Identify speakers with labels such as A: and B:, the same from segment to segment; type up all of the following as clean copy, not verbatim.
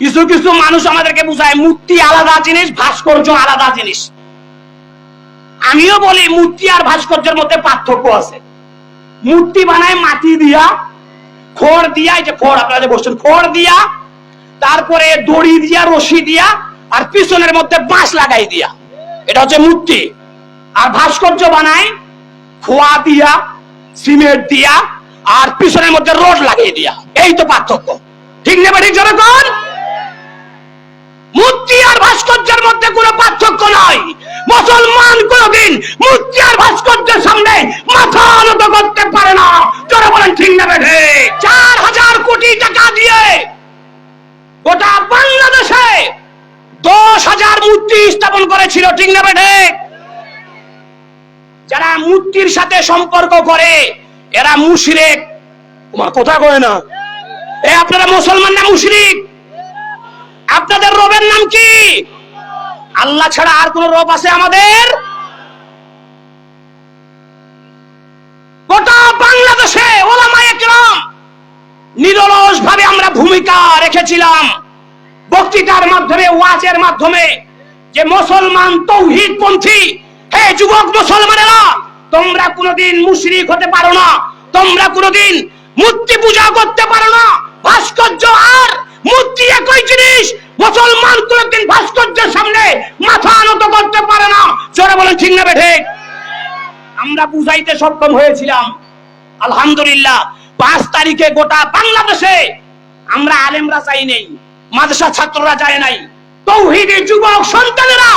A: কিছু কিছু মানুষ আমাদেরকে বুঝায় মূর্তি আলাদা জিনিস, ভাস্কর্য আলাদা জিনিস। আমিও বলি মূর্তি আর ভাস্কর্যের মধ্যে পার্থক্য আছে। মূর্তি বানায় মাটি দিয়া, খড় দিয়া, এই যে খড় আপনারা যে বসছেন, খড় দিয়া, তারপরে দড়ি দিয়া, রশি দিয়া, আর পিছনের মধ্যে বাঁশ লাগাই দিয়া, এটা হচ্ছে মূর্তি। আর ভাস্কর্য বানায় খোয়া দিয়া, সিমেন্ট দিয়া, আর পিছনের মধ্যে রড লাগিয়ে দিয়া। এই তো পার্থক্য, ঠিক না? ঠিক জনগণ, মূর্তি আর ভাস্কর্যের মধ্যে কোনো পার্থক্য নাই। মুসলমান কোনদিন মূর্তি আর ভাস্কর্যের সামনে মাথা নত করতে পারে না। যারা বলেন ঠিক না বেঠে? 4000 কোটি টাকা দিয়ে গোটা বাংলাদেশে 10,000 মূর্তি স্থাপন করেছিল, ঠিক না বেঠে? যারা মূর্তির সাথে সম্পর্ক করে এরা মুশরিক। তোমার কথা কয় না? আপনারা মুসলমান না মুশরিক? আপনাদের রবের নাম কি? আল্লাহ ছাড়া আর কোন রব আছে আমাদের? গোটা বাংলাদেশে ওলামায়ে কেরাম নিরলস ভাবে আমরা ভূমিকা রেখেছিলাম, বক্তৃতার মাধ্যমে, ওয়াজের মাধ্যমে, যে মুসলমান তৌহিদ পন্থী, হে যুবক মুসলমানেরা, তোমরা কোনোদিন মুশরিক হতে পারো না, তোমরা কোনোদিন মূর্তি পূজা করতে পারো না। ভাস্কর্য আর মূর্তি একই জিনিস। মুসলমান কোনোদিন ভাস্কর্যের সামনে মাথা নত করতে পারে না। জোরে বলেন ঠিক না বেঠে? আমরা বুঝাইতে সক্ষম হয়েছিলাম আলহামদুলিল্লাহ। 5 তারিখে গোটা বাংলাদেশে আমরা আলেমরা যাই নাই, মাদ্রাসা ছাত্ররা যায় নাই, তৌহিদি যুবক সন্তানেরা,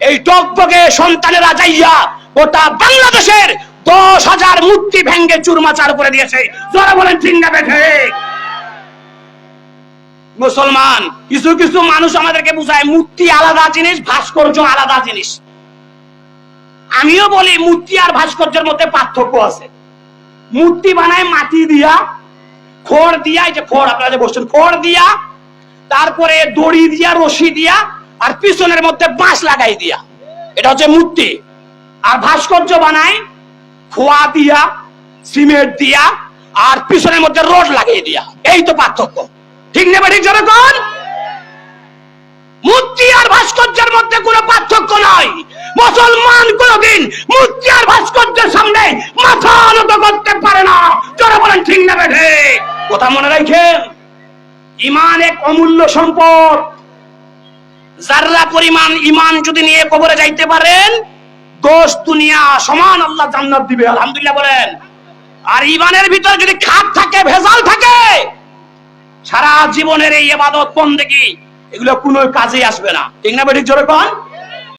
A: এই টকবগে সন্তানেরা যাইয়া গোটা বাংলাদেশের 10,000 মূর্তি ভেঙ্গে চুরমাচার করে দিয়েছে। যারা বলেন ঠিক না বেঠে? মুসলমান, কিছু কিছু মানুষ আমাদেরকে বুঝায় মূর্তি আলাদা জিনিস, ভাস্কর্য আলাদা জিনিস। আমিও বলি মূর্তি আর ভাস্কর্যের মধ্যে পার্থক্য আছে। মূর্তি বানায় মাটি দিয়া, খড় দিয়া, এই যে খড় আপনারা যে বসছেন, খড় দিয়া, তারপরে দড়ি দিয়া, রশি দিয়া, আর পিছনের মধ্যে বাঁশ লাগাই দিয়া, এটা হচ্ছে মূর্তি। আর ভাস্কর্য বানায় খোয়া দিয়া, সিমেন্ট দিয়া, আর পিছনের মধ্যে রড লাগিয়ে দিয়া। এই তো পার্থক্য, ঠিক না? ঠিক জনগণ, মূর্তি আর ভাস্কর্যের মধ্যে কোনো পার্থক্য নাই। মুসলমান কোনদিন মূর্তি আর ভাস্কর্যের সামনে মাথা নত করতে পারে না। যারা বলেন ঠিক না বেঠে? কথা মনে রাখেন, ঈমান এক অমূল্য সম্পদ। যারা পরিমাণ ঈমান যদি নিয়ে কবরে যাইতে পারেন, 10 দুনিয়া সমান আল্লাহ জান্নাত দিবে। আলহামদুলিল্লাহ বলেন। আর ঈমানের ভিতরে যদি খাত থাকে, ভেজাল থাকে, সারা জীবনের এই ইবাদত বন্দেগী এগুলো কোনো কাজে আসবে না, ঠিক না? ঠিক জোরে কোন?